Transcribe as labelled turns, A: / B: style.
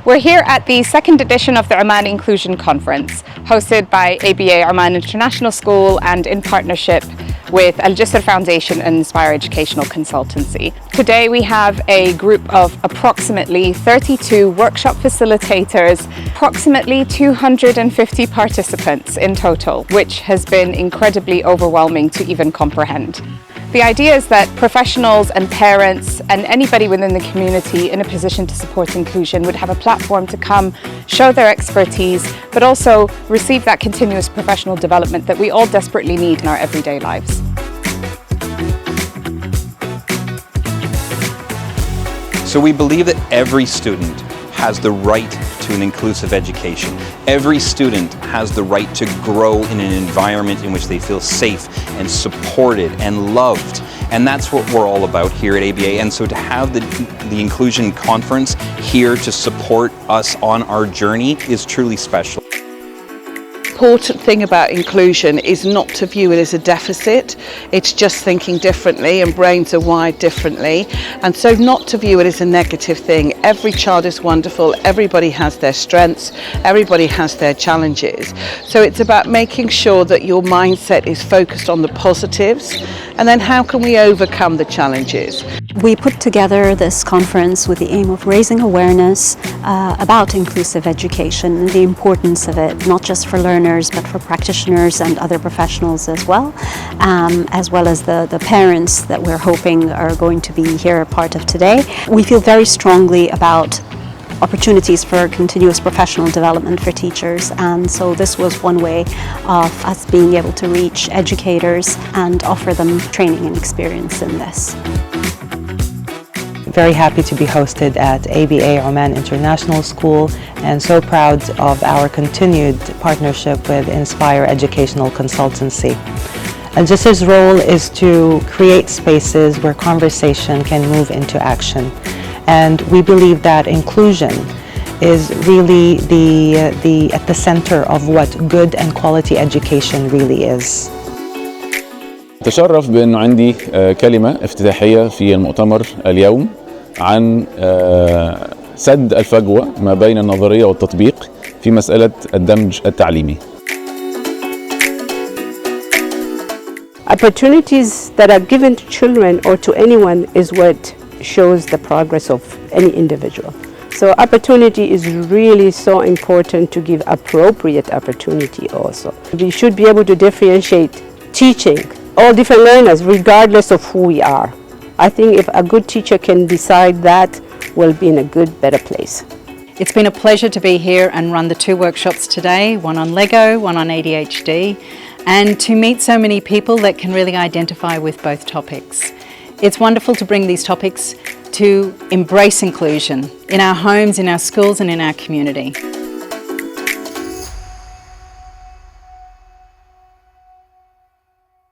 A: We're here at the second edition of the Oman Inclusion Conference, hosted by ABA Oman International School and in partnership with Al-Jisr Foundation and Inspire Educational Consultancy. Today we have a group of approximately 32 workshop facilitators, approximately 250 participants in total, which has been incredibly overwhelming to even comprehend. The idea is that professionals and parents and anybody within the community in a position to support inclusion would have a platform to come, show their expertise, but also receive that continuous professional development that we all desperately need in our everyday lives.
B: So we believe that every student has the right to an inclusive education. Every student has the right to grow in an environment in which they feel safe and supported and loved. And that's what we're all about here at ABA. And so to have the Inclusion Conference here to support us on our journey is truly special.
C: The important thing about inclusion is not to view it as a deficit. It's just thinking differently, and brains are wired differently, and so not to view it as a negative thing. Every child is wonderful, everybody has their strengths, everybody has their challenges. So it's about making sure that your mindset is focused on the positives, and then how can we overcome the challenges.
D: We put together this conference with the aim of raising awareness about inclusive education and the importance of it, not just for learners but for practitioners and other professionals as well as the parents that we're hoping are going to be here part of today. We feel very strongly about opportunities for continuous professional development for teachers, and so this was one way of us being able to reach educators and offer them training and experience in this.
E: Very happy to be hosted at ABA Oman International School, and so proud of our continued partnership with Inspire Educational Consultancy. Al-Jisr's role is to create spaces where conversation can move into action, and we believe that inclusion is really at the center of what good and quality education really is.
F: أتشرف بأنه عندي كلمة افتتاحية في المؤتمر اليوم عن سد الفجوة ما بين النظرية والتطبيق في مسألة الدمج التعليمي.
G: Opportunities that are given to children or to anyone is what shows the progress of any individual. So opportunity is really so important, to give appropriate opportunity also. We should be able to differentiate teaching all different learners regardless of who we are. I think if a good teacher can decide that, we'll be in a better place.
H: It's been a pleasure to be here and run the two workshops today, one on Lego, one on ADHD, and to meet so many people that can really identify with both topics. It's wonderful to bring these topics to embrace inclusion in our homes, in our schools and in our community.